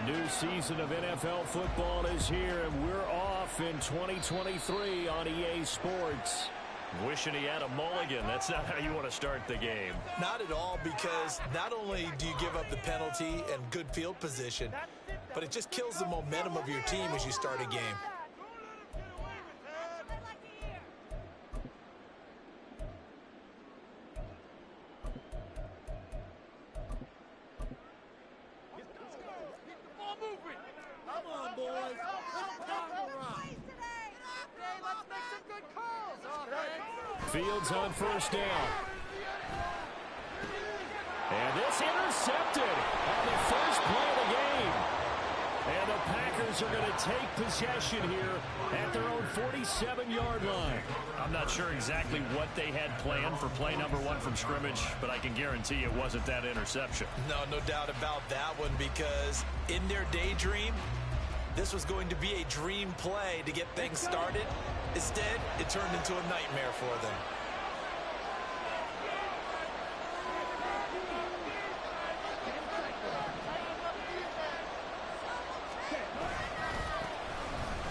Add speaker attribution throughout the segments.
Speaker 1: new season of NFL football is here, and we're off in 2023 on EA Sports.
Speaker 2: Wishing he had a mulligan. That's not how you want to start the game.
Speaker 3: Not at all, because not only do you give up the penalty and good field position, but it just kills the momentum of your team as you start a game.
Speaker 1: Fields on first down. And this intercepted on the first play of the game. And the Packers are going to take possession here at their own 47-yard line.
Speaker 2: I'm not sure exactly what they had planned for play number 1 from scrimmage, but I can guarantee it wasn't that interception.
Speaker 3: No doubt about that one, because in their daydream, this was going to be a dream play to get things started. Instead, it turned into a nightmare for them.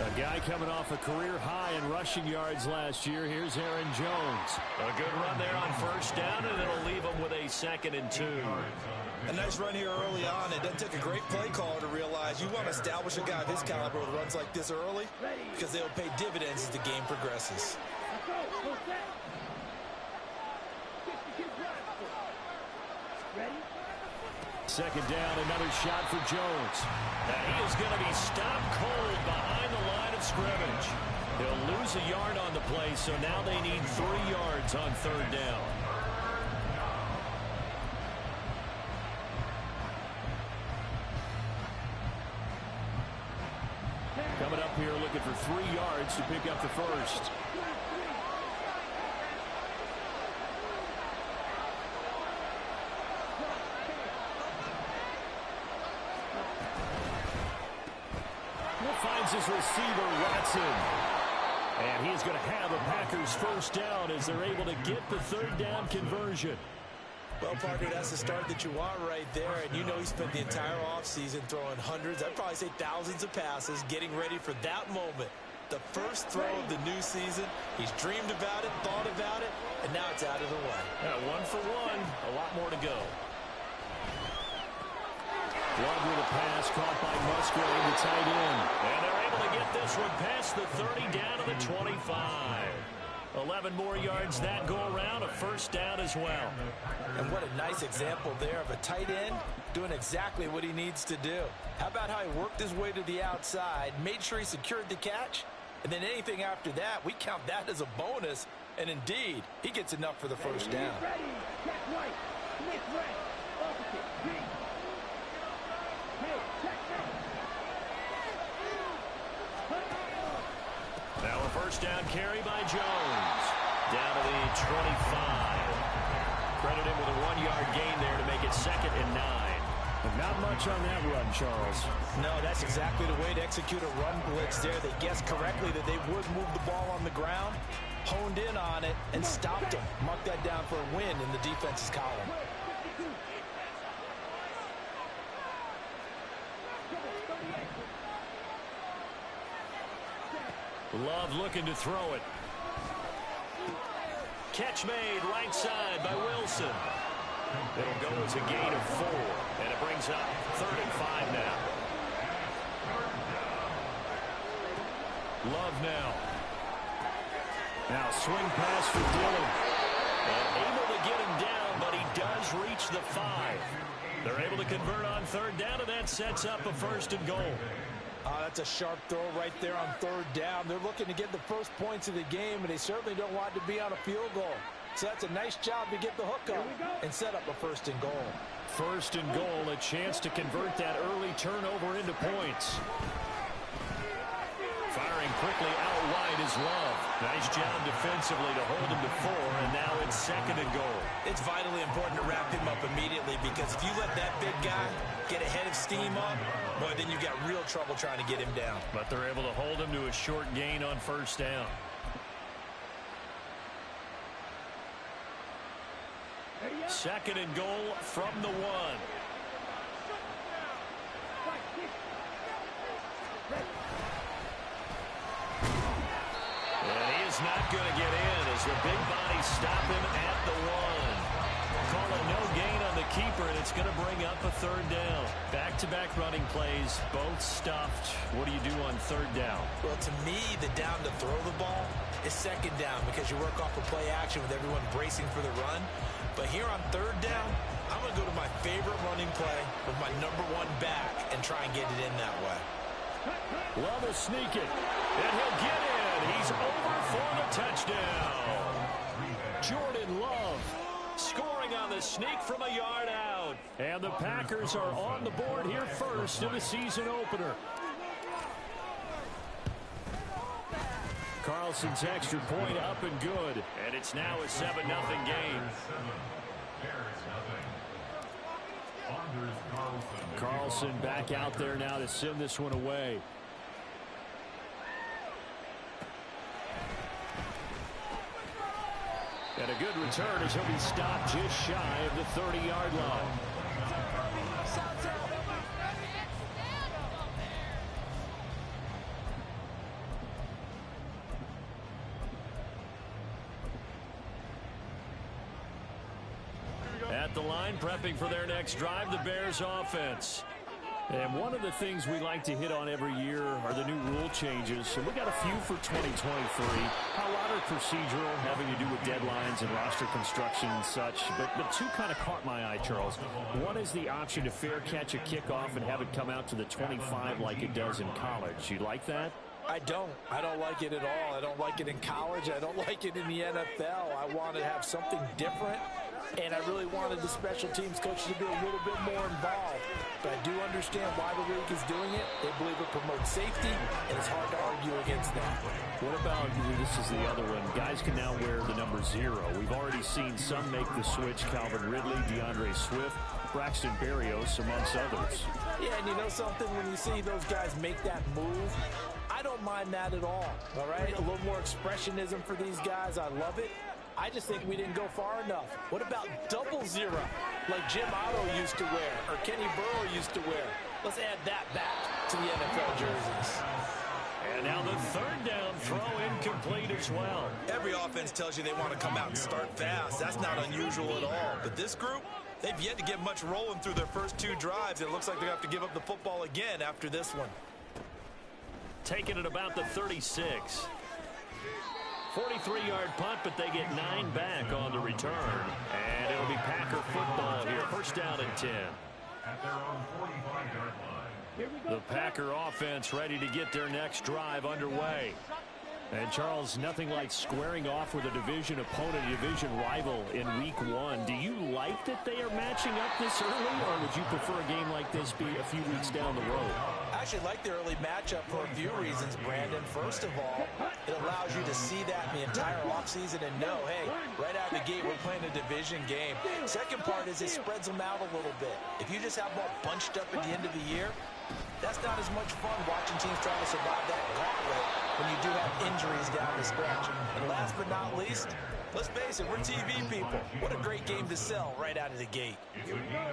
Speaker 1: A guy coming off a career high in rushing yards last year. Here's Aaron Jones.
Speaker 2: A good run there on first down, and it'll leave him with a 2nd and 2.
Speaker 3: A nice run here early on. It doesn't take a great play caller to realize you want to establish a guy of his caliber with runs like this early, because they'll pay dividends as the game progresses.
Speaker 1: Second down, another shot for Jones.
Speaker 2: Now he is going to be stopped cold behind the line of scrimmage. He'll lose a yard on the play, so now they need 3 yards on third down.
Speaker 1: Coming up here looking for 3 yards to pick up the first. Finds his receiver, Watson. And he's going to have a Packers first down as they're able to get the third down conversion.
Speaker 3: Well, partner, that's the start that you want right there. And you know he spent the entire offseason throwing hundreds, I'd probably say thousands of passes, getting ready for that moment. The first throw of the new season. He's dreamed about it, thought about it, and now it's out of the way.
Speaker 2: Yeah, 1 for 1, a lot more to go.
Speaker 1: Love with a pass caught by Musgrave, the tight end.
Speaker 2: And they're able to get this one past the 30 down to the 25. 11 more yards that go around, a first down as well.
Speaker 3: And what a nice example there of a tight end doing exactly what he needs to do. How about how he worked his way to the outside, made sure he secured the catch, and then anything after that, we count that as a bonus. And indeed, he gets enough for the first down.
Speaker 2: Now a first down carry by Jones. Down to the 25. Credit him with a 1-yard gain there to make it 2nd and 9.
Speaker 1: Not much on that run, Charles.
Speaker 3: No, that's exactly the way to execute a run blitz there. They guessed correctly that they would move the ball on the ground, honed in on it, and stopped him. Mark that down for a win in the defense's column.
Speaker 2: Love looking to throw it. Catch made right side by Wilson. It'll go as a gain of 4, and it brings up 3rd and 5 now.
Speaker 1: Love now. Now swing pass for Dillon.
Speaker 2: And able to get him down, but he does reach the 5. They're able to convert on third down, and that sets up a 1st and goal.
Speaker 3: That's a sharp throw right there on third down. They're looking to get the first points of the game, and they certainly don't want to be on a field goal. So that's a nice job to get the hook up and set up a 1st and goal.
Speaker 1: 1st and goal, a chance to convert that early turnover into points. Firing quickly out wide is Love. Nice job defensively to hold him to 4, and now it's 2nd and goal.
Speaker 3: It's vitally important to wrap him up immediately, because if you let that big guy get a head of steam up, boy, then you've got real trouble trying to get him down.
Speaker 2: But they're able to hold him to a short gain on first down. Second and goal from the 1. going to get in as the big bodies stop him at the 1. Call a no gain on the keeper, and it's going to bring up a third down. Back-to-back running plays, both stuffed. What do you do on third down?
Speaker 3: Well, to me, the down to throw the ball is second down because you work off a play action with everyone bracing for the run. But here on third down, I'm going to go to my favorite running play with my #1 back and try and get it in that way.
Speaker 1: Love will sneak it, and he'll get in. He's over for the touchdown. Jordan Love scoring on the sneak from a yard out. And the Packers are on the board here first in the season opener. Carlson's extra point up and good.
Speaker 2: And it's now a 7-0 game.
Speaker 1: Carlson back out there now to send this one away. And a good return as he'll be stopped just shy of the 30-yard line. At the line, prepping for their next drive, the Bears offense. And one of the things we like to hit on every year are the new rule changes. And we got a few for 2023. A lot are procedural, having to do with deadlines and roster construction and such. But two kind of caught my eye, Charles. One is the option to fair catch a kickoff and have it come out to the 25 like it does in college. You like that?
Speaker 3: I don't like it at all. I don't like it in college. I don't like it in the NFL. I want to have something different, and I really wanted the special teams coaches to be a little bit more involved. But I do understand why the league is doing it. They believe it promotes safety, and it's hard to argue against that.
Speaker 1: What about, this is the other one, guys can now wear the number 0. We've already seen some make the switch, Calvin Ridley, DeAndre Swift, Braxton Berrios, amongst others.
Speaker 3: Yeah, and you know something? When you see those guys make that move, I don't mind that at all right? A little more expressionism for these guys. I love it. I just think we didn't go far enough. What about 00, like Jim Otto used to wear or Kenny Burrow used to wear? Let's add that back to the NFL jerseys.
Speaker 2: And now the third down throw incomplete as well.
Speaker 3: Every offense tells you they want to come out and start fast. That's not unusual at all. But this group, they've yet to get much rolling through their first 2 drives. It looks like they have to give up the football again after this one.
Speaker 2: Taking it about the 36. 43-yard punt, but they get 9 back on the return. And it'll be Packer football here. First down and 10.
Speaker 4: At their own 45-yard line.
Speaker 1: The Packer offense ready to get their next drive underway. And, Charles, nothing like squaring off with a division opponent, a division rival in Week 1. Do you like that they are matching up this early, or would you prefer a game like this be a few weeks down the road?
Speaker 3: I actually like the early matchup for a few reasons, Brandon. First of all, it allows you to see that in the entire offseason and know, hey, right out of the gate, we're playing a division game. Second part is it spreads them out a little bit. If you just have them all bunched up at the end of the year, that's not as much fun watching teams trying to survive that gauntlet when you do have injuries down the stretch. And last but not least, let's face it, we're TV people. What a great game to sell right out of the gate.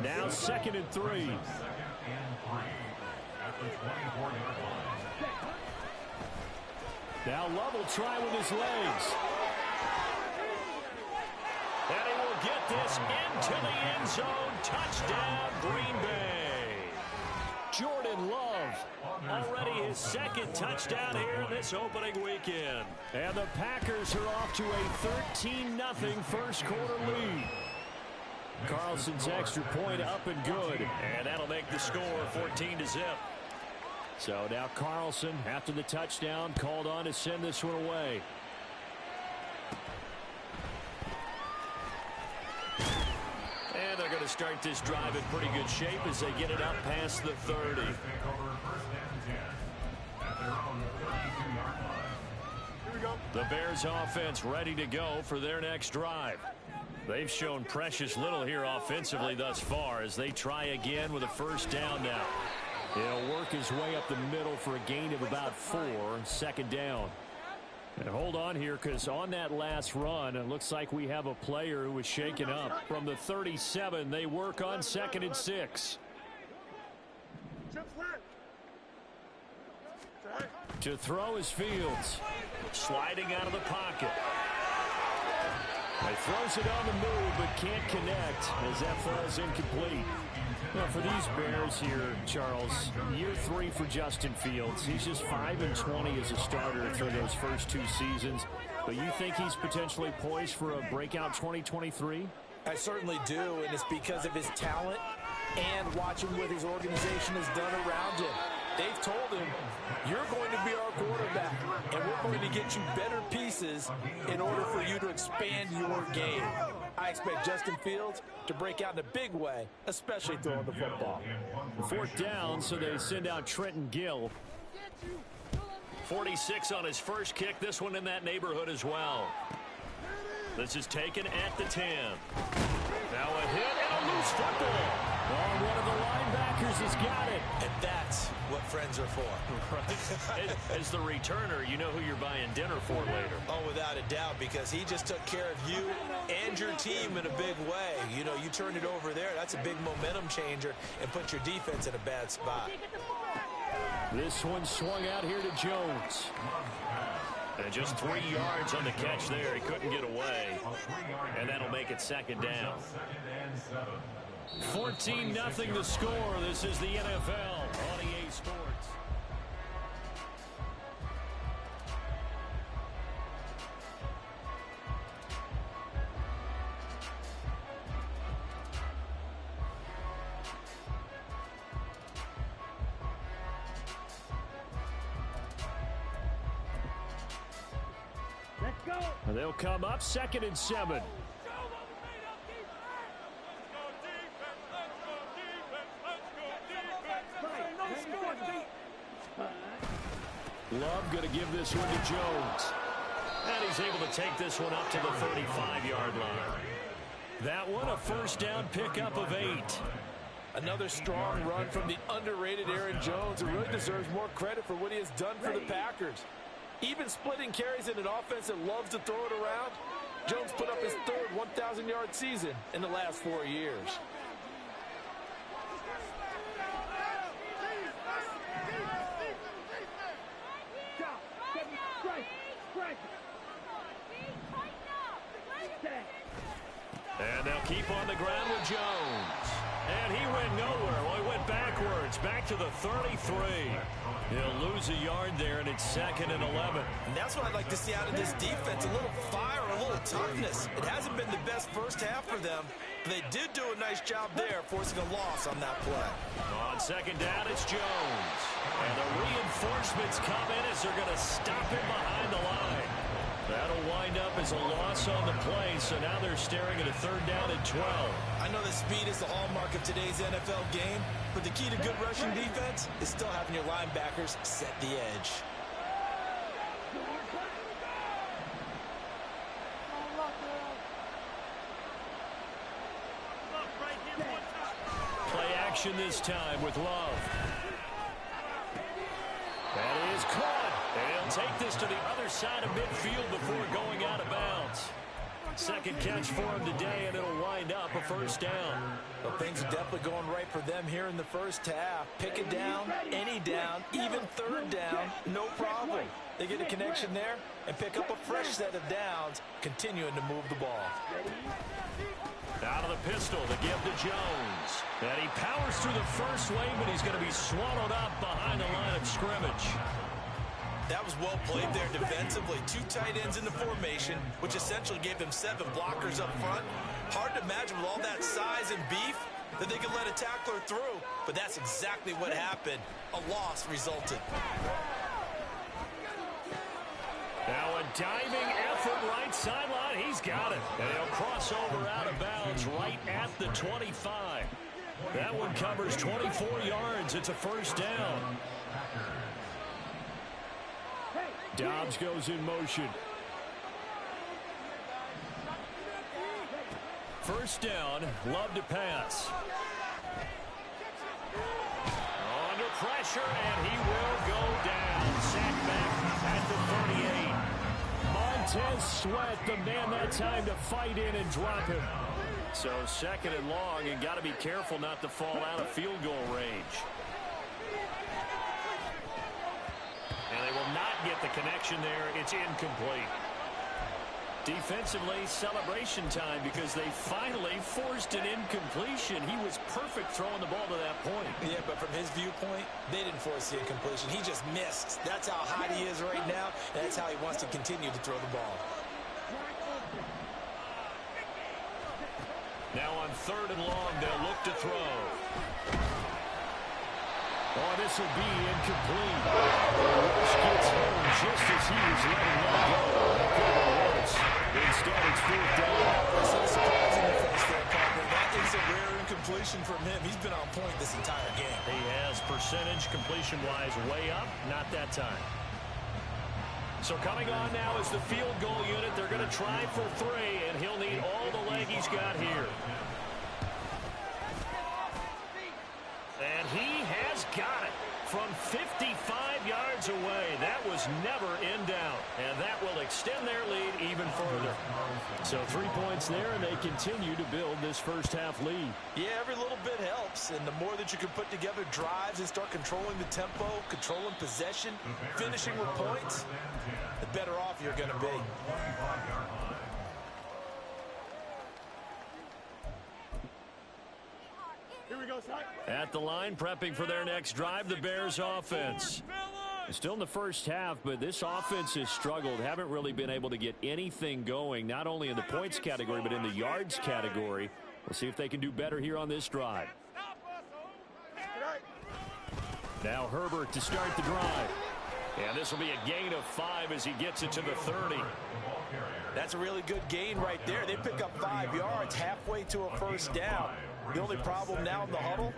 Speaker 1: Now 2nd and 3. Now Love will try with his legs.
Speaker 2: And he will get this into the end zone. Touchdown, Green Bay.
Speaker 1: Jordan Love, already his 2nd touchdown here in this opening weekend. And the Packers are off to a 13-0 first quarter lead. Carlson's extra point up and good.
Speaker 2: And that'll make the score 14-0.
Speaker 1: So now Carlson, after the touchdown, called on to send this one away.
Speaker 2: And they're going to start this drive in pretty good shape as they get it up past the 30.
Speaker 1: The Bears offense ready to go for their next drive.
Speaker 2: They've shown precious little here offensively thus far as they try again with a first down now.
Speaker 1: He'll work his way up the middle for a gain of about 4, 2nd down. And hold on here, because on that last run, it looks like we have a player who was shaken up. From the 37, they work on 2nd and 6. To throw is Fields.
Speaker 2: Sliding out of the pocket.
Speaker 1: He throws it on the move, but can't connect as that falls incomplete. Well, for these Bears here, Charles, year 3 for Justin Fields. He's just 5-20 as a starter through those first 2 seasons. But you think he's potentially poised for a breakout 2023?
Speaker 3: I certainly do, and it's because of his talent and watching what his organization has done around him. They've told him, you're going to be our quarterback, and we're going to get you better pieces in order for you to expand your game. I expect Justin Fields to break out in a big way, especially throwing the football.
Speaker 1: 4th down, so they send out Trenton Gill.
Speaker 2: 46 on his first kick. This one in that neighborhood as well. This is taken at the 10. Now a hit and a loose football.
Speaker 1: Oh, one of the linebackers has got it.
Speaker 3: And that's what friends are for.
Speaker 2: Right. As the returner, you know who you're buying dinner for later.
Speaker 3: Oh, without a doubt, because he just took care of you and your team in a big way. You know, you turned it over there. That's a big momentum changer and put your defense in a bad spot.
Speaker 1: This one swung out here to Jones.
Speaker 2: And just 3 yards on the catch there. He couldn't get away. And that'll make it 2nd down.
Speaker 1: 14-0 the score. This is the NFL on EA Sports.
Speaker 5: Let's go.
Speaker 1: And they'll come up 2nd and 7. Love going to give this one to Jones.
Speaker 2: And he's able to take this one up to the 35-yard line.
Speaker 1: That one a 1st down pickup of 8.
Speaker 3: Another strong run from the underrated Aaron Jones, who really deserves more credit for what he has done for the Packers. Even splitting carries in an offense that loves to throw it around, Jones put up his 3rd 1,000-yard season in the last 4 years.
Speaker 2: And they'll keep on the ground with Jones. And he went nowhere. Well, he went backwards, back to the 33.
Speaker 1: He'll lose a yard there, and it's 2nd and 11.
Speaker 3: And that's what I'd like to see out of this defense, a little fire, a little toughness. It hasn't been the best first half for them, but they did do a nice job there, forcing a loss on that play.
Speaker 2: On 2nd down, it's Jones. And the reinforcements come in as they're going to stop him behind the line.
Speaker 1: That'll wind up as a loss on the play, so now they're staring at a 3rd down and 12.
Speaker 3: I know that speed is the hallmark of today's NFL game, but the key to good rushing defense is still having your linebackers set the edge.
Speaker 1: Play action this time with Love. That is caught.
Speaker 2: And he'll take this to the other side of midfield before going out of bounds.
Speaker 1: 2nd catch for him today, and it'll wind up a 1st down.
Speaker 3: Well, things are definitely going right for them here in the first half. Pick it down, any down, even 3rd down, no problem. They get a connection there and pick up a fresh set of downs, continuing to move the ball.
Speaker 2: Out of the pistol to give to Jones.
Speaker 1: And he powers through the first wave, but he's going to be swallowed up behind the line of scrimmage.
Speaker 3: That was well played there defensively. 2 tight ends in the formation, which essentially gave them 7 blockers up front. Hard to imagine with all that size and beef that they could let a tackler through, but that's exactly what happened. A loss resulted.
Speaker 1: Now a diving effort right sideline. He's got it. And he'll cross over out of bounds right at the 25. That one covers 24 yards. It's a 1st down. Dobbs goes in motion. 1st down, Love to pass.
Speaker 2: Under pressure, and he will go down. Sacked back at the 38.
Speaker 1: Montez Sweat, the man that time to fight in and drop him. So 2nd and long, and got to be careful not to fall out of field goal range.
Speaker 2: And they will not connection there. It's incomplete. Defensively, celebration time because they finally forced an incompletion. He was perfect throwing the ball to that point.
Speaker 3: Yeah, but from his viewpoint, they didn't force the incompletion. He just missed. That's how hot he is right now. And that's how he wants to continue to throw the ball.
Speaker 2: Now on 3rd and long, they'll look to throw. Oh, this will be incomplete. Rush gets home just as he was letting that go. That could have been worse. Instead, it's 4th down.
Speaker 3: So surprising offense there, Parker. That is a rare incompletion from him. He's been on point this entire game.
Speaker 2: He has percentage completion-wise way up. Not that time. So coming on now is the field goal unit. They're going to try for 3, and he'll need all the leg he's got here. And he has got it from 55 yards away. That was never in doubt, and that will extend their lead even further.
Speaker 1: So 3 points there, and they continue to build this first half lead.
Speaker 3: Yeah, every little bit helps, and the more that you can put together drives and start controlling the tempo, controlling possession, finishing with points, the better off you're going to be.
Speaker 1: At the line, prepping for their next drive, the Bears offense. Still in the first half, but this offense has struggled. Haven't really been able to get anything going, not only in the points category, but in the yards category. We'll see if they can do better here on this drive. Now Herbert to start the drive. And this will be a gain of 5 as he gets it to the 30.
Speaker 3: That's a really good gain right there. They pick up 5 yards halfway to a first down. The only problem now in the huddle,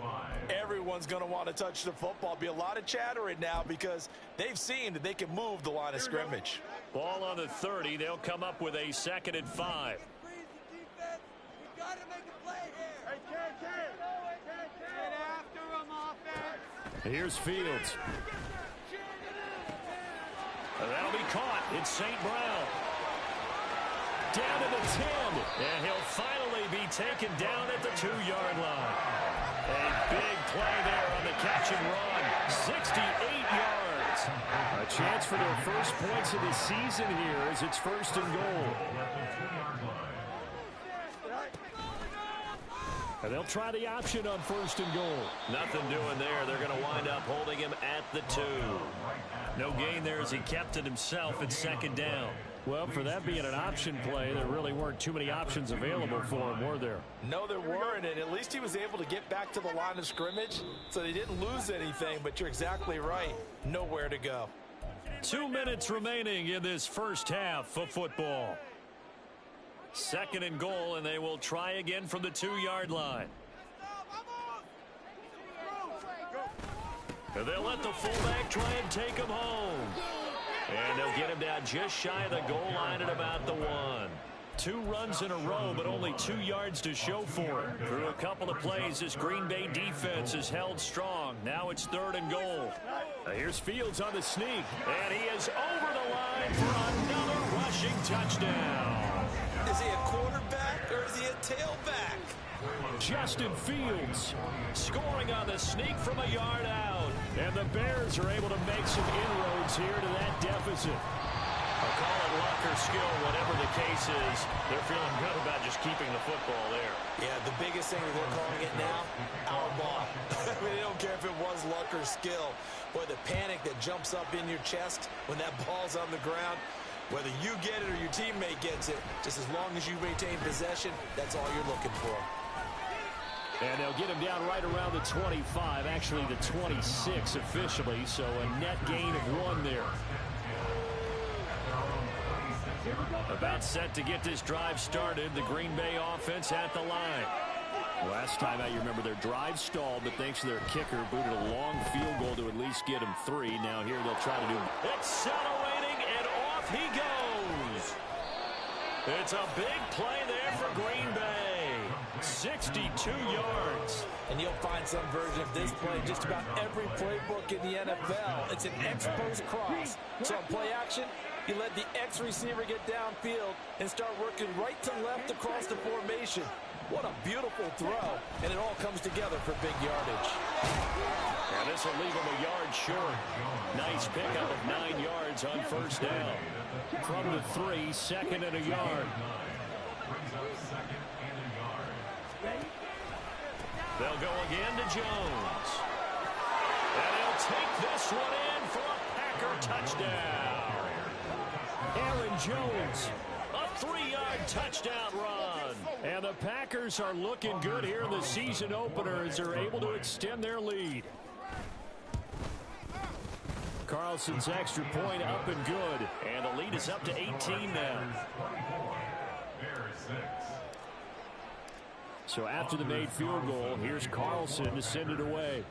Speaker 3: everyone's going to want to touch the football. Be a lot of chattering now because they've seen that they can move the line of scrimmage.
Speaker 2: Ball on the 30. They'll come up with a 2nd and 5.
Speaker 1: Here's Fields.
Speaker 2: That'll be caught. It's St. Brown. Down to the 10. And he'll finally be taken down at the 2-yard line. A big play there on the catch and run. 68 yards.
Speaker 1: A chance for their first points of the season here as it's 1st and goal. And they'll try the option on 1st and goal.
Speaker 2: Nothing doing there. They're going to wind up holding him at the 2. No gain there as he kept it himself at 2nd down.
Speaker 1: Well, for that being an option play, there really weren't too many options available for him, were there?
Speaker 3: No, there weren't, and at least he was able to get back to the line of scrimmage, so they didn't lose anything, but you're exactly right. Nowhere to go.
Speaker 2: 2 minutes remaining in this first half of football. 2nd and goal, and they will try again from the 2-yard line. And they'll let the fullback try and take him home. And they'll get him down just shy of the goal line at about the 1. 2 runs in a row, but only 2 yards to show for it. Through a couple of plays, this Green Bay defense is held strong. Now it's 3rd and goal.
Speaker 1: Here's Fields on the sneak.
Speaker 2: And he is over the line for another rushing touchdown.
Speaker 3: Is he a quarterback or is he a tailback?
Speaker 1: Justin Fields
Speaker 2: scoring on the sneak from a yard out.
Speaker 1: And the Bears are able to make some inroads here to that deficit.
Speaker 2: I'll call it luck or skill, whatever the case is. They're feeling good about just keeping the football there.
Speaker 3: Yeah, the biggest thing that they're calling it now, our ball. I mean, they don't care if it was luck or skill. Boy, the panic that jumps up in your chest when that ball's on the ground, whether you get it or your teammate gets it, just as long as you maintain possession, that's all you're looking for.
Speaker 1: And they'll get him down right around the 25, actually the 26 officially, so a net gain of 1 there.
Speaker 2: About set to get this drive started, the Green Bay offense at the line.
Speaker 1: Last time out, you remember their drive stalled, but thanks to their kicker, booted a long field goal to at least get him 3. Now here they'll try to do...
Speaker 2: Accelerating, and off he goes. It's a big play there for Green Bay. 62 yards.
Speaker 3: And you'll find some version of this play in just about every playbook in the NFL. It's an X-post cross. So on play action, you let the X receiver get downfield and start working right to left across the formation. What a beautiful throw. And it all comes together for big yardage.
Speaker 2: And this
Speaker 1: This will leave him a yard short. Nice pickup of 9 yards on first down. From the 3, second and a yard. They'll go again to Jones. And he'll take this one in for a Packer touchdown. Aaron Jones, a 3-yard touchdown run. And the Packers are looking good here in the season opener as they're able to extend their lead. Carlson's extra point up and good. And the lead is up to 18 now. So after the made field goal, here's Carlson to send it away.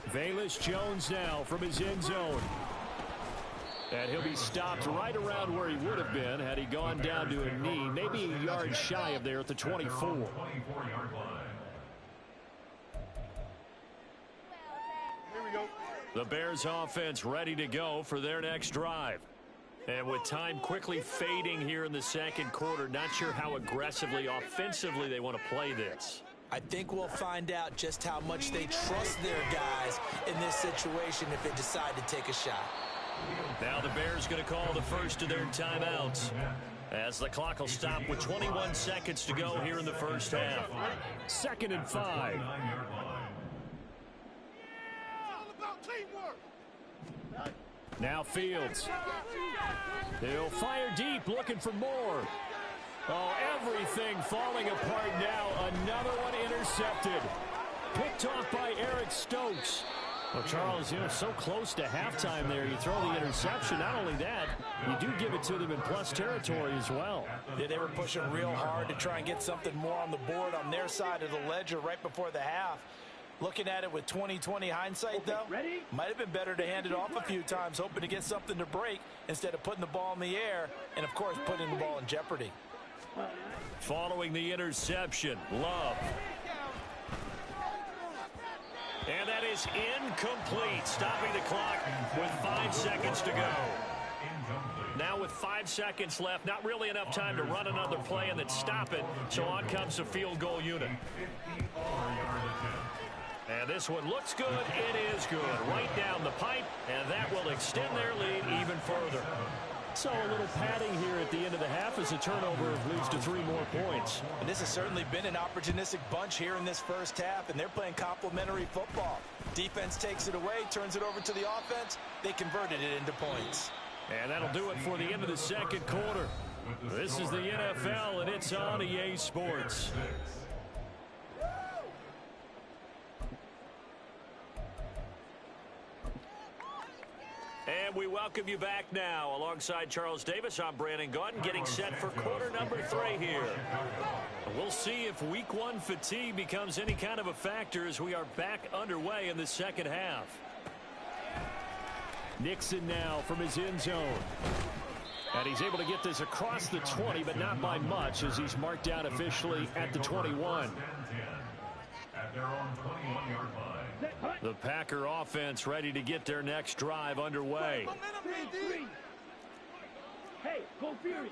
Speaker 1: Velus Jones now from his end zone. And he'll be stopped right around where he would have been had he gone down to a knee, maybe a yard shy of there at the 24. The Bears offense ready to go for their next drive. And with time quickly fading here in the second quarter, not sure how aggressively, offensively they want to play this.
Speaker 3: I think we'll find out just how much they trust their guys in this situation if they decide to take a shot.
Speaker 1: Now the Bears going to call the first of their timeouts as the clock will stop with 21 seconds to go here in the first half. 2nd and 5. Now Fields. He'll fire deep, looking for more. Oh, everything falling apart now. Another one intercepted. Picked off by Eric Stokes. Well, Charles, so close to halftime there. You throw the interception. Not only that, you do give it to them in plus territory as well.
Speaker 3: Yeah, they were pushing real hard to try and get something more on the board on their side of the ledger right before the half. Looking at it with 20/20 hindsight, though, might have been better to hand it off a few times, hoping to get something to break instead of putting the ball in the air and, of course, putting the ball in jeopardy.
Speaker 1: Following the interception, Love. And that is incomplete, stopping the clock with 5 seconds to go. Now with 5 seconds left, not really enough time to run another play and then stop it, so on comes the field goal unit. And this one looks good. It is good. Right down the pipe, and that will extend their lead even further. So a little padding here at the end of the half as a turnover leads to 3 more points.
Speaker 3: And this has certainly been an opportunistic bunch here in this first half, and they're playing complementary football. Defense takes it away, turns it over to the offense. They converted it into points.
Speaker 1: And that'll do it for the end of the second quarter. This is the NFL, and it's on EA Sports. And we welcome you back now. Alongside Charles Davis, I'm Brandon Gaudin, getting set for quarter number 3 here. We'll see if week 1 fatigue becomes any kind of a factor as we are back underway in the second half. Nixon now from his end zone. And he's able to get this across the 20, but not by much as he's marked down officially at the 21.
Speaker 4: At their own 21-yard line.
Speaker 1: The Packer offense ready to get their next drive underway.
Speaker 5: Hey, go Fury.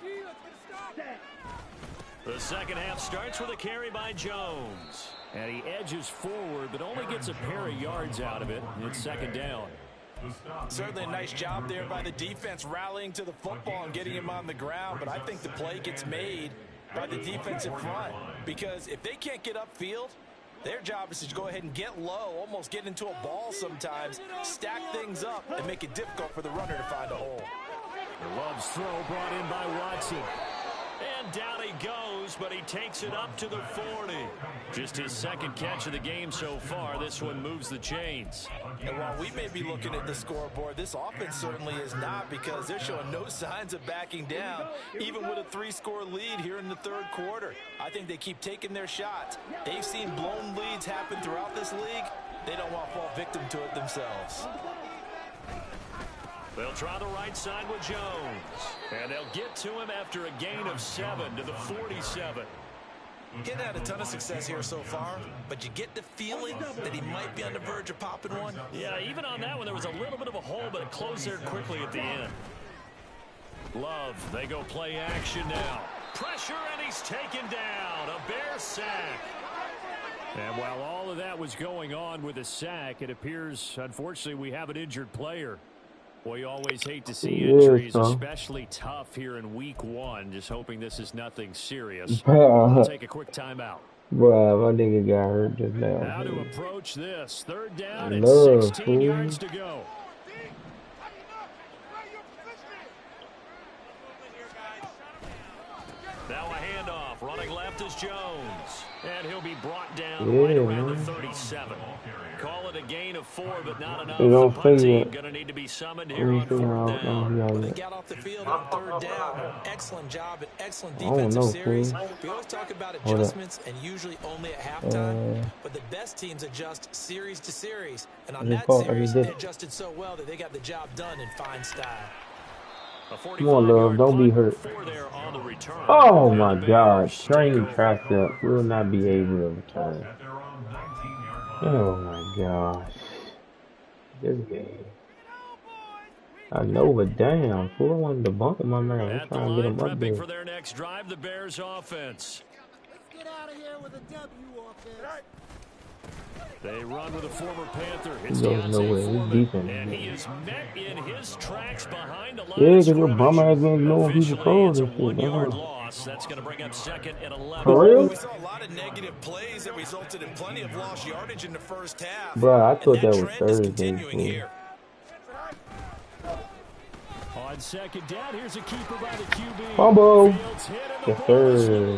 Speaker 1: The second half starts with a carry by Jones. And he edges forward, but only gets a pair of yards out of it. It's 2nd down.
Speaker 3: Certainly a nice job there by the defense rallying to the football and getting him on the ground, but I think the play gets made by the defensive front because if they can't get upfield, their job is to go ahead and get low, almost get into a ball sometimes, stack things up, and make it difficult for the runner to find a hole.
Speaker 1: Love's throw brought in by Watson. And down he goes, but he takes it up to the 40. Just his 2nd catch of the game so far. This one moves the chains.
Speaker 3: And while we may be looking at the scoreboard, this offense certainly is not because they're showing no signs of backing down, even with a 3-score lead here in the 3rd quarter. I think they keep taking their shots. They've seen blown leads happen throughout this league. They don't want to fall victim to it themselves.
Speaker 1: They'll try the right side with Jones. And they'll get to him after a gain of 7 to the 47.
Speaker 3: Getting had a ton of success here so far, but you get the feeling that he might be on the verge of popping one.
Speaker 1: Yeah, even on that one, there was a little bit of a hole, but it closed there quickly at the end. Love, they go play action now. Pressure, and he's taken down. A Bear sack. And while all of that was going on with a sack, it appears, unfortunately, we have an injured player. Well, you always hate to see injuries, especially tough here in week 1. Just hoping this is nothing serious. We'll take a quick timeout.
Speaker 6: Bruh, my nigga got hurt just now.
Speaker 1: Now to approach this. 3rd down and 16 yards to go. Now a handoff. Running left is Jones. And he'll be brought down right around the 37. Call it a gain of 4, but not enough. The punt team going to need to be summoned here on 4th down.
Speaker 3: Well, they got off the field on 3rd down. Excellent job and excellent defensive series. We always talk about adjustments and usually only at halftime. But the best teams adjust series to series. And on that series, they adjusted so well that they got the job done in fine style.
Speaker 6: Come on, love. Don't be hurt. Oh, my God. Train tracked up. Will not be able to return. Oh, my gosh. This game. I know, but damn. Fool, I wanted to bump my man. I'm trying to get him up there.
Speaker 1: For their next drive, the Bears offense.
Speaker 5: Let's get out of here with a W offense.
Speaker 1: They run with a former Panther.
Speaker 6: He goes nowhere. He's defense.
Speaker 1: And he is met in his tracks behind the line.
Speaker 6: Yeah, because your bum ass ain't knowing who's the cause and shit.
Speaker 1: 1-yard loss. That's going to bring up 2nd and 11.
Speaker 6: For real?
Speaker 3: We saw a lot of negative plays that resulted in plenty of lost yardage in the first half.
Speaker 6: Bro, I thought that was Thursday.
Speaker 1: On 2nd down, here's a keeper by the QB.
Speaker 6: Fumble.
Speaker 1: Yes,
Speaker 6: sir.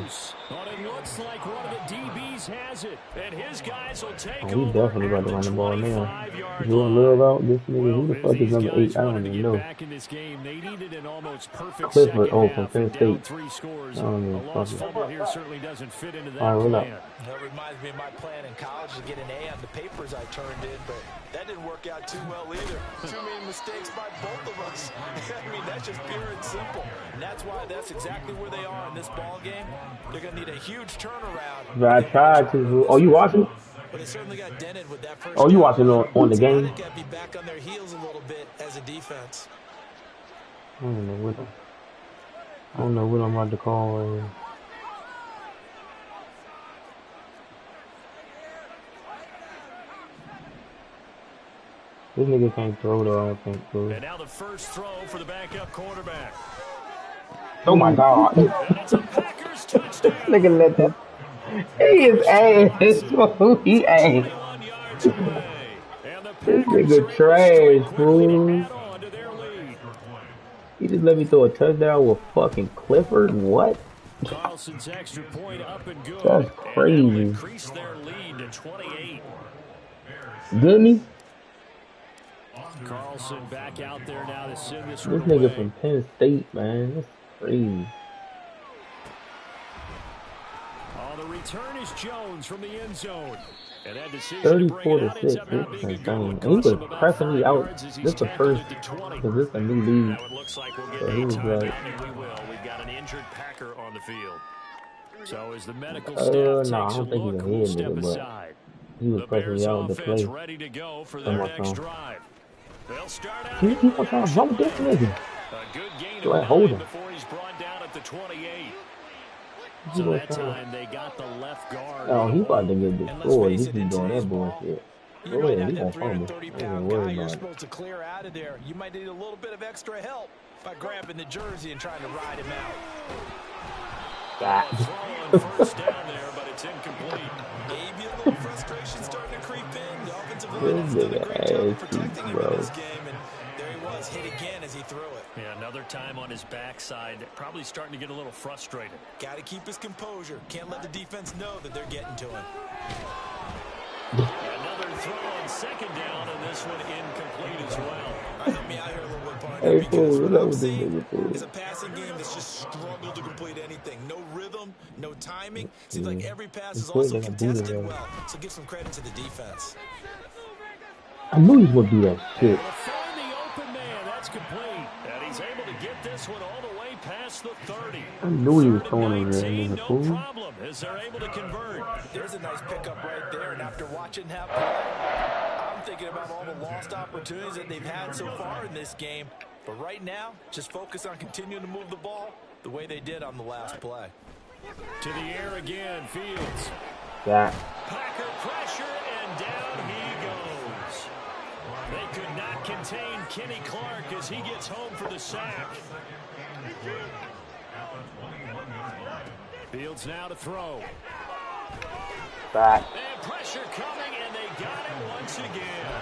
Speaker 1: But it looks like one of the DBs has it, and his guys will take
Speaker 6: he definitely about to run the ball now. Jordan Love out. This nigga, who the fuck is number 8? I don't even know.
Speaker 1: Back in this game, they needed an almost perfect
Speaker 6: Clifford,
Speaker 1: from
Speaker 6: Penn State.
Speaker 1: 3 scores.
Speaker 6: I don't
Speaker 1: A
Speaker 6: know.
Speaker 1: lost fumble here certainly doesn't fit into that
Speaker 6: plan.
Speaker 3: That reminds me of my plan in college to get an A on the papers I turned in, but that didn't work out too well either. Too many mistakes by both of us. I mean, that's just pure and simple. And that's why that's exactly where they are in this ball game. They're going to need a huge turnaround.
Speaker 6: But I tried to. Oh, you watching?
Speaker 3: But they certainly got dented with that first.
Speaker 6: Oh, you watching on the game?
Speaker 3: They got to be back on their heels a little bit as a defense.
Speaker 6: I don't know what I'm about to call right here. This nigga can't throw though, I think, bro.
Speaker 1: And now the first throw for the backup quarterback.
Speaker 6: Oh my God.
Speaker 1: It's a Packers touchdown.
Speaker 6: Nigga let that. He is ass. He ass. This nigga trash, fool. He just let me throw a touchdown with fucking Clifford? What?
Speaker 1: Carlson's extra point up and good.
Speaker 6: That's crazy.
Speaker 1: Increase their lead to 28.
Speaker 6: Good me?
Speaker 1: Carlson back out there now to send this
Speaker 6: nigga
Speaker 1: away.
Speaker 6: from Penn State, man. That's crazy.
Speaker 1: On the return is Jones from the end zone. And that decision
Speaker 6: 34 to 6. This insane. He was pressing me out. This is the first, because this is a new league.
Speaker 1: Now it looks like we'll get
Speaker 6: So
Speaker 1: a
Speaker 6: he was
Speaker 1: timeout,
Speaker 6: like,
Speaker 1: and we will. We've got an injured Packer on the field. So as the medical
Speaker 6: no,
Speaker 1: staff
Speaker 6: I
Speaker 1: takes a
Speaker 6: don't think
Speaker 1: look,
Speaker 6: he's a
Speaker 1: we'll
Speaker 6: head
Speaker 1: step
Speaker 6: nigga, but
Speaker 1: aside.
Speaker 6: he was
Speaker 1: The
Speaker 6: pressing
Speaker 1: Bears
Speaker 6: me out to
Speaker 1: offense
Speaker 6: play.
Speaker 1: ready to go for their next drive. They'll start out
Speaker 6: He keep on trying to jump this nigga.
Speaker 1: a good gain
Speaker 6: So
Speaker 1: of
Speaker 6: I hold
Speaker 1: 9
Speaker 6: him.
Speaker 1: before he's brought down at the 28. So that time they got the left guard.
Speaker 6: Oh, he about to get destroyed. He keep doing that
Speaker 3: ball,
Speaker 6: bullshit.
Speaker 3: You might have
Speaker 6: He
Speaker 3: that
Speaker 6: gonna fumble.
Speaker 3: 330-pound
Speaker 6: Worry
Speaker 3: guy you're
Speaker 6: about it.
Speaker 3: supposed to clear out of there. You might need a little bit of extra help by grabbing the jersey and trying to ride him out.
Speaker 1: Throw on first down there, but it's incomplete.
Speaker 3: Maybe a little frustration starting to creep in. The offensive line has done a great job of protecting him in this game, and there he was, hit again as he threw it.
Speaker 1: Yeah, another time on his backside, probably starting to get a little frustrated.
Speaker 3: Got to keep his composure. Can't let the defense know that they're getting to him.
Speaker 1: Another throw on second down, and this one incomplete as well.
Speaker 3: Help me out here a little bit, partner.
Speaker 6: Hey,
Speaker 3: Because
Speaker 6: fool,
Speaker 3: what
Speaker 6: what
Speaker 3: I'm
Speaker 6: up with this
Speaker 3: seeing
Speaker 6: nigga, fool?
Speaker 3: is a passing game that's just struggled to complete anything. No rhythm, no timing. Seems like every pass is also contested well. So give some credit to the defense.
Speaker 6: I knew he was gonna do that shit.
Speaker 1: Find the open man, that's complete. And he's able to get this one all the way past the 30.
Speaker 6: I knew he was throwing over there, nigga,
Speaker 1: No
Speaker 6: fool.
Speaker 1: problem as they're able to convert.
Speaker 3: There's a nice pickup right there. And after watching that play, I'm thinking about all the lost opportunities that they've had so far in this game. But right now, just focus on continuing to move the ball the way they did on the last play.
Speaker 1: To the air again, Fields.
Speaker 6: Yeah.
Speaker 1: Packers
Speaker 2: contain Kenny Clark as he gets home for the sack. Fields now to throw.
Speaker 6: Back.
Speaker 2: And pressure coming, and they got him once again.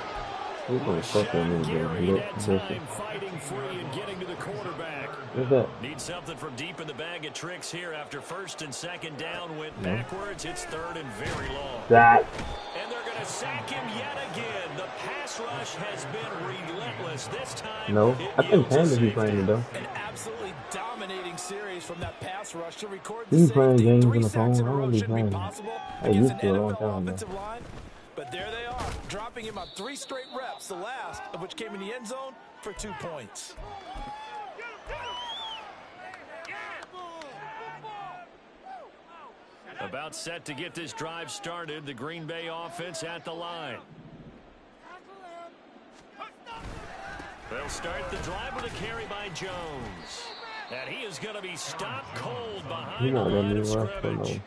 Speaker 6: He's going to fuck with me,
Speaker 2: Gary that
Speaker 6: dude.
Speaker 2: time fighting free and getting to the quarterback.
Speaker 6: What's that?
Speaker 2: Need something from deep in the bag of tricks here after first and second down went backwards. It's third and very long.
Speaker 6: That.
Speaker 2: And they're going to sack him yet again. The pass rush has been relentless. This time,
Speaker 6: No. I think Candace be playing it, though.
Speaker 3: An absolutely dominating series from that pass rush to record
Speaker 6: He's
Speaker 3: the
Speaker 6: playing
Speaker 3: safety.
Speaker 6: games
Speaker 3: 3
Speaker 6: on the
Speaker 3: sacks
Speaker 6: phone.
Speaker 3: in a
Speaker 6: I
Speaker 3: row
Speaker 6: don't be
Speaker 3: shouldn't be
Speaker 6: playing.
Speaker 3: possible
Speaker 6: I
Speaker 3: against
Speaker 6: used
Speaker 3: an
Speaker 6: to a long
Speaker 3: NFL
Speaker 6: time ago.
Speaker 3: offensive line. But there they are, dropping him on 3 straight reps, the last of which came in the end zone for 2 points.
Speaker 2: About set to get this drive started. The Green Bay offense at the line. They'll start the drive with a carry by Jones. And he is going to be stopped cold behind the line of scrimmage.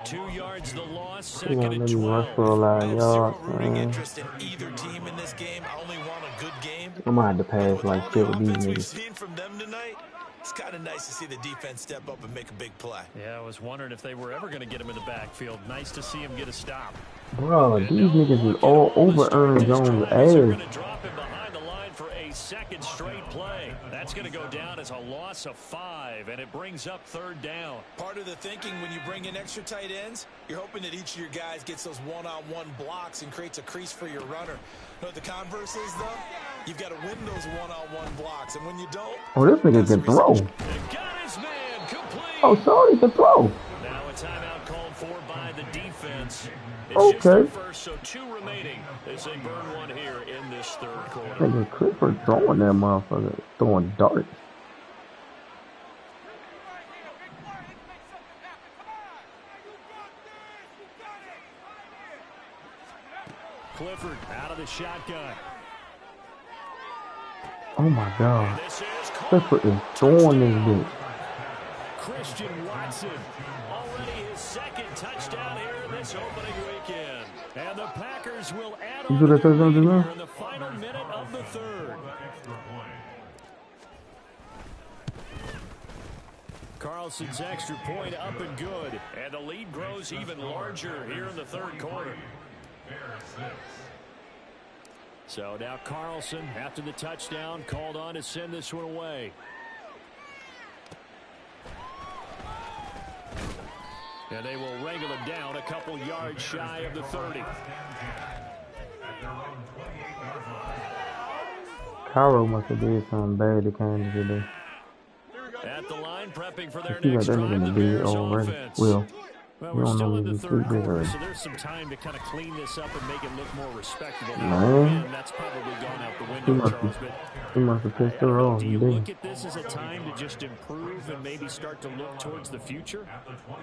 Speaker 2: 2 yards the loss, second and 12.
Speaker 3: I have zero rooting interest in either team in this game. I only want a good game.
Speaker 6: I'm going to have to pass like shit with these
Speaker 3: We've
Speaker 6: niggas.
Speaker 3: seen from them tonight. It's kind of nice to see the defense step up and make a big play.
Speaker 2: Yeah, I was wondering if they were ever going to get him in the backfield. Nice to see him get a stop.
Speaker 6: Bro, these niggas is all over Aaron Jones' ass.
Speaker 2: Drop him behind the line for a second straight play. That's going to go down as a loss of 5, and it brings up third down.
Speaker 3: Part of the thinking when you bring in extra tight ends, you're hoping that each of your guys gets those one-on-one blocks and creates a crease for your runner. You know what the converse is, though? You've got to win those one-on-one blocks, and when you don't...
Speaker 6: Oh, this nigga can throw.
Speaker 2: Got his man complete.
Speaker 6: Oh, sorry, can throw.
Speaker 2: Now a timeout called for by the defense. It's
Speaker 6: Okay.
Speaker 2: just their first, so 2 remaining as they burn 1 here in this third quarter.
Speaker 6: Nigga, Clifford throwing that motherfucker. Throwing darts.
Speaker 2: Clifford out of the shotgun.
Speaker 6: Oh, my God.
Speaker 2: This is
Speaker 6: Clifford is throwing this bitch.
Speaker 2: Christian Watson, already his second touchdown here in this opening weekend. And the Packers will add
Speaker 6: You
Speaker 2: on
Speaker 6: do
Speaker 2: to
Speaker 6: that
Speaker 2: the
Speaker 6: touchdown
Speaker 2: lead
Speaker 6: just now?
Speaker 2: here in the final minute of the third. Carlson's extra point up and good. And the lead grows even larger here in the third quarter. So now Carlson, after the touchdown, called on to send this one away. And they will wrangle him down a couple yards shy of the 30.
Speaker 6: Cairo must have did something bad to Kansas today.
Speaker 2: At the line, prepping for their
Speaker 6: You got
Speaker 2: next
Speaker 6: that
Speaker 2: drive,
Speaker 6: nigga
Speaker 2: the
Speaker 6: to be
Speaker 2: Bears
Speaker 6: already.
Speaker 2: offense.
Speaker 6: Well,
Speaker 2: Well,
Speaker 6: we
Speaker 2: we're
Speaker 6: don't
Speaker 2: still
Speaker 6: know
Speaker 2: in
Speaker 6: if
Speaker 2: the
Speaker 6: he's
Speaker 2: third
Speaker 6: sleeping
Speaker 2: quarter,
Speaker 6: or...
Speaker 2: so there's some time to kind of clean this up and make it look more respectable.
Speaker 6: Man.
Speaker 2: And that's probably gone out the
Speaker 6: He
Speaker 2: window,
Speaker 6: must
Speaker 2: Charles.
Speaker 6: have,
Speaker 2: But
Speaker 6: he must have pissed her off.
Speaker 2: do
Speaker 6: He
Speaker 2: you
Speaker 6: did.
Speaker 2: look at this as a time to just improve and maybe start to look towards the future?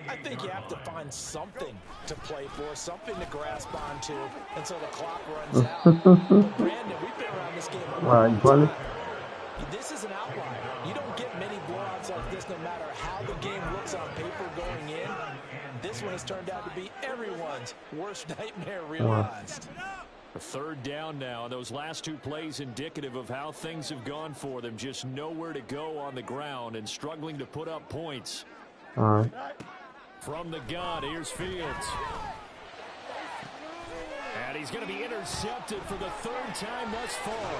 Speaker 3: I think you have to find something to play for, something to grasp onto until the clock runs out. But Brandon, we've been around this game a
Speaker 6: All right,
Speaker 3: long
Speaker 6: funny.
Speaker 3: time. This is an outlier. You don't get many blowouts like this no matter how the game looks on paper going in. This one has turned out to be everyone's worst nightmare realized.
Speaker 2: A third down now. Those last 2 plays indicative of how things have gone for them. Just nowhere to go on the ground and struggling to put up points.
Speaker 6: All right.
Speaker 2: From the gun, here's Fields. And he's going to be intercepted for the 3rd time thus far.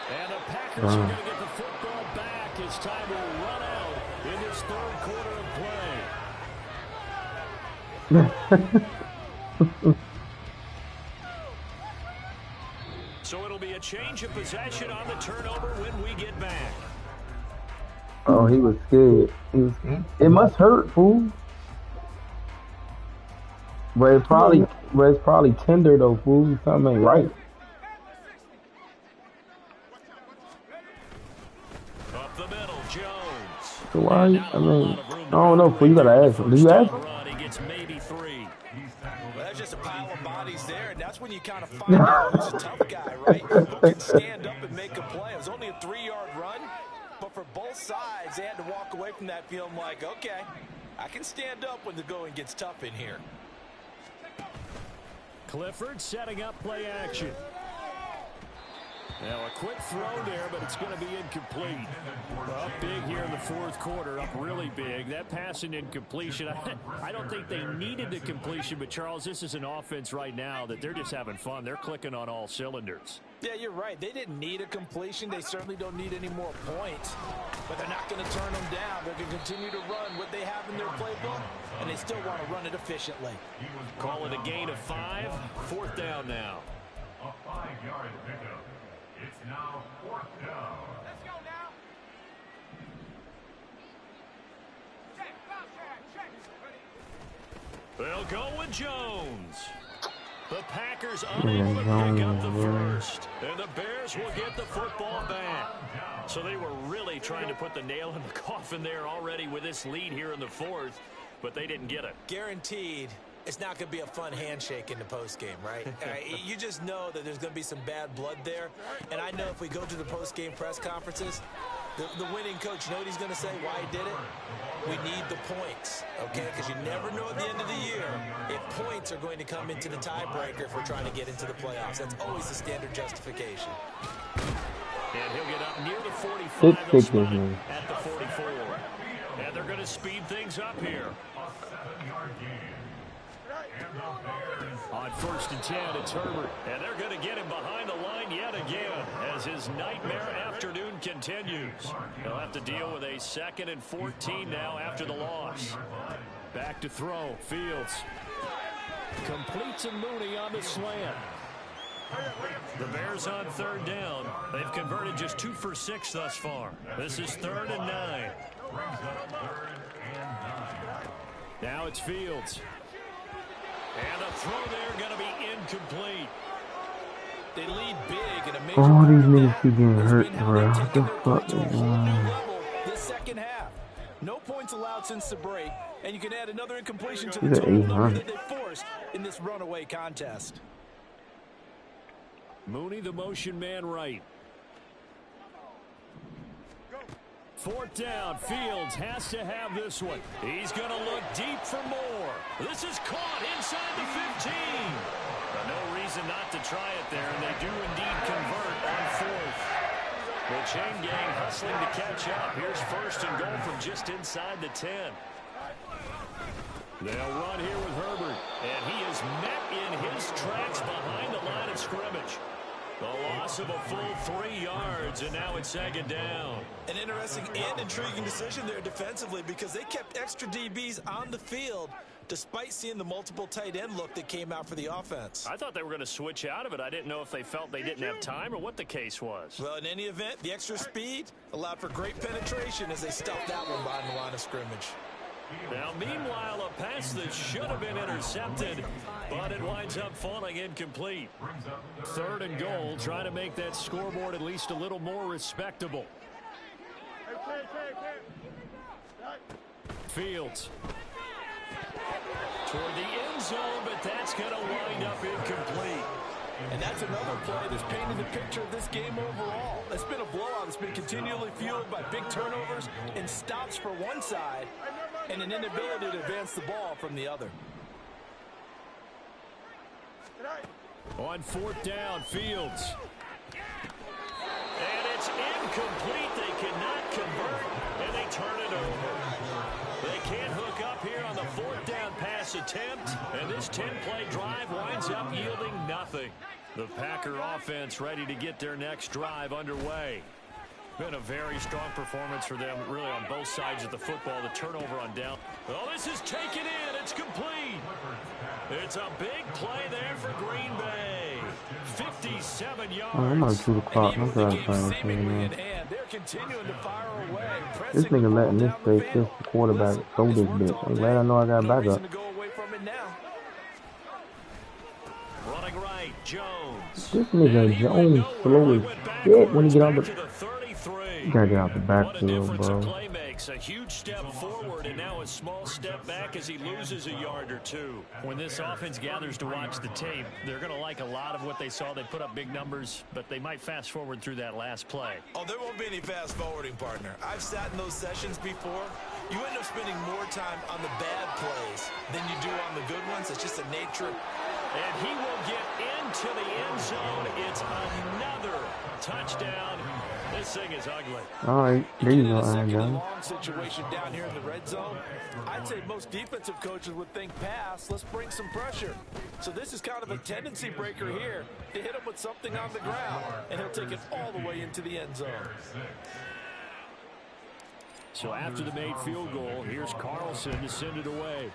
Speaker 2: And the Packers are going to get the football back as time will run out in this 3rd quarter of play. So it'll be a change of possession on the turnover when we get back.
Speaker 6: Oh, he was scared. It must hurt, fool. But it's probably tender though, fool. Something ain't right.
Speaker 2: Up the middle, Jones.
Speaker 6: So why? I don't know, fool. You gotta ask him. Do you ask him?
Speaker 2: He gets maybe 3.
Speaker 3: Well, that's just a pile of bodies there, and that's when you kind of find out who's a tough guy, right? Who can stand up and make a play. It was only a 3-yard run, but for both sides, they had to walk away from that feeling like, okay, I can stand up when the going gets tough in here.
Speaker 2: Clifford setting up play action.
Speaker 1: Now a quick throw there, but it's going to be incomplete. Up big here in the fourth quarter, up really big. That pass and incompletion, I don't think they needed the completion, but Charles, this is an offense right now that they're just having fun. They're clicking on all cylinders.
Speaker 3: Yeah, you're right. They didn't need a completion. They certainly don't need any more points. But they're not going to turn them down. They're going to continue to run what they have in their playbook, and they still want to run it efficiently.
Speaker 1: Call it a gain of 5. Fourth down now.
Speaker 4: A 5-yard pickup. It's now 4th down.
Speaker 5: Let's go now. Check.
Speaker 1: They'll go with Jones. The Packers unable to pick up the first. And the Bears will get the football back. So they were really trying to put the nail in the coffin there already with this lead here in the fourth, but they didn't get it.
Speaker 3: Guaranteed, it's not going to be a fun handshake in the postgame, right? You just know that there's going to be some bad blood there. And I know if we go to the postgame press conferences, the winning coach, you know what he's going to say, why he did it? We need the points, okay? Because you never know at the end of the year if points are going to come into the tiebreaker if we're trying to get into the playoffs. That's always the standard justification.
Speaker 1: And he'll get up near the 45 at the 44. And they're going to speed things up here. On 1st and 10, it's Herbert. And they're going to get him behind the line yet again as his nightmare afternoon continues. They'll have to deal with a 2nd and 14 now after the loss. Back to throw. Fields completes a Mooney on the slant. The Bears on 3rd down. They've converted just 2 for 6 thus far. This is 3rd and 9. Now it's Fields. And the throw there going to be incomplete. They lead big in a major.
Speaker 6: All these niggas keep getting hurt, bro. What the fuck is going on?
Speaker 3: This second half. No points allowed since the break, and you can add another incompletion to the total number that they forced in this runaway contest.
Speaker 1: Mooney, the motion man right. 4th down. Fields has to have this one. He's going to look deep for more. This is caught inside the 15. But no reason not to try it there, and they do indeed convert on 4th. The chain gang hustling to catch up. Here's 1st and goal from just inside the 10. They'll run here with Herbert, and he is met in his tracks behind the line of scrimmage. The loss of a full 3 yards, and now it's 2nd down.
Speaker 3: An interesting and intriguing decision there defensively because they kept extra DBs on the field despite seeing the multiple tight end look that came out for the offense.
Speaker 1: I thought they were going to switch out of it. I didn't know if they felt they didn't have time or what the case was.
Speaker 3: Well, in any event, the extra speed allowed for great penetration as they stuffed that one behind the line of scrimmage.
Speaker 1: Now, meanwhile, a pass that should have been intercepted, but it winds up falling incomplete. 3rd and goal, trying to make that scoreboard at least a little more respectable. Fields toward the end zone, but that's going to wind up incomplete.
Speaker 3: And that's another play that's painted the picture of this game overall. It's been a blowout. It's been continually fueled by big turnovers and stops for one side and an inability to advance the ball from the other.
Speaker 1: On 4th down, Fields. And it's incomplete. They cannot convert, and they turn it over. They can't hook up here on the 4th down pass attempt, and this 10-play drive winds up yielding nothing. The Packer offense ready to get their next drive underway. Been a very strong performance for them, really, on both sides of the football. The turnover on down. Oh, this is taken in. It's complete. It's a big play there for Green Bay. 57 yards.
Speaker 6: Oh, I'm not 2 o'clock. I'm trying to find this thing, man. This nigga letting this play this quarterback throw this bitch. I'm glad I know I got backup.
Speaker 1: Running right, Jones.
Speaker 6: This nigga Jones slow as shit when he get out the. You gotta get out the backfield, bro.
Speaker 1: A huge step forward and now a small step back as he loses a yard or 2. When this offense gathers to watch the tape, they're going to like a lot of what they saw. They put up big numbers, but they might fast forward through that last play.
Speaker 3: Oh, there won't be any fast forwarding, partner. I've sat in those sessions before. You end up spending more time on the bad plays than you do on the good ones. It's just the nature
Speaker 2: And he will get into the end zone. It's another touchdown. This thing is ugly.
Speaker 6: All right, there you go, Aaron Jones.
Speaker 3: Long situation down here in the red zone. I'd say most defensive coaches would think pass. Let's bring some pressure. So this is kind of a tendency breaker here to hit him with something on the ground, and he'll take it all the way into the end zone.
Speaker 1: So after the made field goal, here's Carlson to send it away.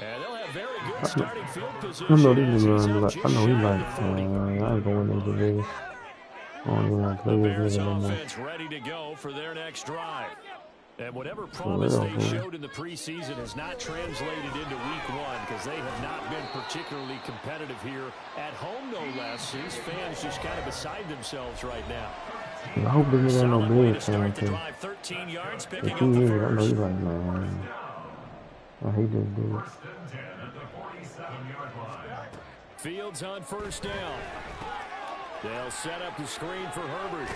Speaker 1: And they'll have very good starting field position.
Speaker 6: I know he's like, I go in there today.
Speaker 1: The Bears offense ready to go for their next drive. And whatever promise they showed in the preseason has not translated into week one because they have not been particularly competitive here at home, no less. These fans just kind of beside themselves right now.
Speaker 6: I hope they ain't got no Bears fans.
Speaker 2: 13 yards, picking
Speaker 6: If
Speaker 2: up
Speaker 6: he
Speaker 2: the
Speaker 6: is,
Speaker 2: first.
Speaker 6: I know he's like, man, I hate this dude.
Speaker 1: Fields on first down. They'll set up the screen for Herbert.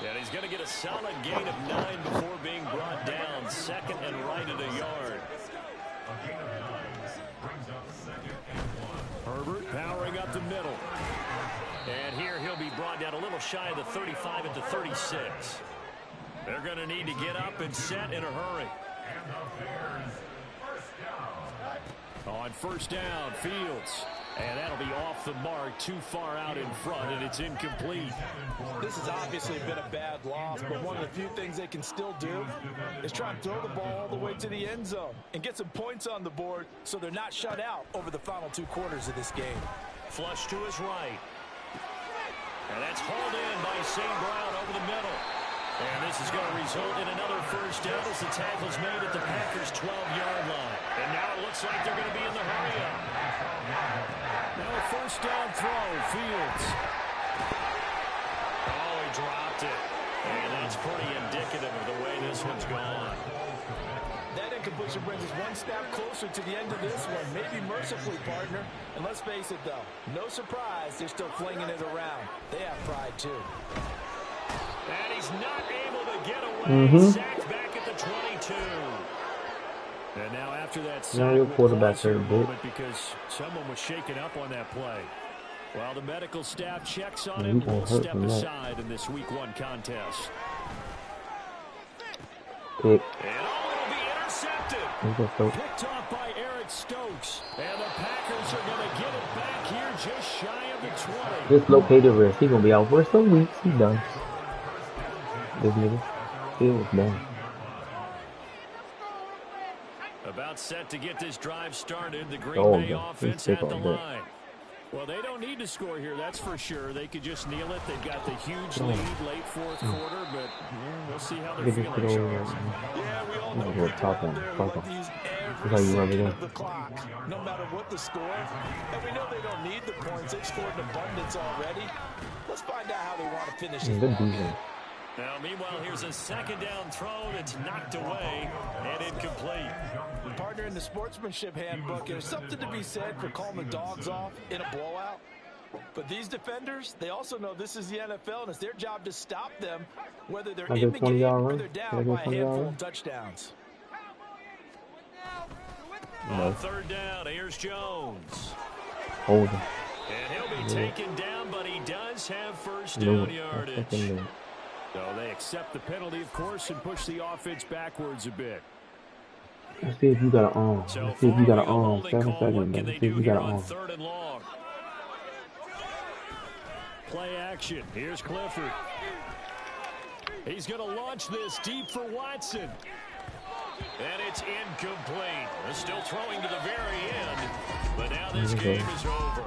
Speaker 1: And he's going to get a solid gain of 9 before being brought down. Second and right at a yard. Herbert powering up the middle. And here he'll be brought down a little shy of the 35 at the 36. They're going to need to get up and set in a hurry. On first down, Fields. And that'll be off the mark, too far out in front, and it's incomplete.
Speaker 3: This has obviously been a bad loss, but one of the few things they can still do is try and throw the ball all the way to the end zone and get some points on the board so they're not shut out over the final 2 quarters of this game.
Speaker 2: Flush to his right. And that's hauled in by St. Brown over the middle. And this is going to result in another first down as the tackle's made at the Packers' 12-yard line. And now it looks like they're going to be in the hurry-up.
Speaker 1: Now a first down throw, Fields.
Speaker 2: Oh, he dropped it. And that's pretty indicative of the way this one's gone.
Speaker 3: That incompletion brings us one step closer to the end of this one. Maybe mercifully, partner. And let's face it, though, no surprise they're still flinging it around. They have pride, too.
Speaker 2: And he's not able to get away. Sacked back at the 22.
Speaker 1: And now after that
Speaker 6: Now your quarterback there,
Speaker 1: because someone was shaken up on that play. While the medical staff checks on
Speaker 6: Yeah,
Speaker 1: him,
Speaker 6: he
Speaker 1: will
Speaker 6: got hurt
Speaker 1: step
Speaker 6: from that.
Speaker 1: aside in this week 1 contest.
Speaker 6: Pick.
Speaker 2: And oh, it'll be intercepted.
Speaker 1: Picked off by Eric Stokes. And the Packers are going to get it back here just shy of the 20.
Speaker 6: Dislocated wrist. He's going to be out for some weeks. He's done. This nigga. Fields done.
Speaker 2: About set to get this drive started. The Green
Speaker 6: Oh,
Speaker 2: Bay
Speaker 6: yeah.
Speaker 2: offense
Speaker 6: He's
Speaker 2: at the
Speaker 6: sick on that.
Speaker 2: line.
Speaker 1: Well, they don't need to score here, that's for sure. They could just kneel it. They've got the huge lead late 4th quarter, but we'll see how they're
Speaker 6: Get this shit
Speaker 1: feeling.
Speaker 6: over with.
Speaker 3: Yeah, we all
Speaker 6: I'm
Speaker 3: know
Speaker 6: gonna go top
Speaker 3: people
Speaker 6: on.
Speaker 3: out there
Speaker 6: Fuck
Speaker 3: like
Speaker 6: him.
Speaker 3: these
Speaker 6: That's how you rub it
Speaker 3: second
Speaker 6: in.
Speaker 3: of the clock, no matter what the score. And we know they don't need the points. They've scored in abundance already. Let's find out how they want to finish this
Speaker 6: Good
Speaker 3: ball game.
Speaker 6: defense.
Speaker 2: Now, meanwhile, here's a second down throw that's knocked away and incomplete.
Speaker 3: Partner, in the sportsmanship handbook, there's something to be said for calling the dogs off in a blowout. But these defenders, they also know this is the NFL, and it's their job to stop them, whether they're in the game or they're down by a handful of touchdowns.
Speaker 2: On third down, here's Jones.
Speaker 6: Hold him.
Speaker 2: And he'll be taken down, but he does have first down yardage.
Speaker 1: So they accept the penalty, of course, and push the offense backwards a bit.
Speaker 6: Let's see if you got an arm.
Speaker 2: So
Speaker 6: Let's see if you got an
Speaker 2: following a
Speaker 6: arm.
Speaker 2: holding
Speaker 6: 7
Speaker 2: call,
Speaker 6: seconds.
Speaker 2: what can
Speaker 6: Let's
Speaker 2: they
Speaker 6: see if
Speaker 2: do
Speaker 6: you
Speaker 2: here
Speaker 6: got an
Speaker 2: on
Speaker 6: arm.
Speaker 2: 3rd and long?
Speaker 1: Play action. Here's Clifford. He's going to launch this deep for Watson.
Speaker 2: And it's incomplete. They're still throwing to the very end, but now this game is over.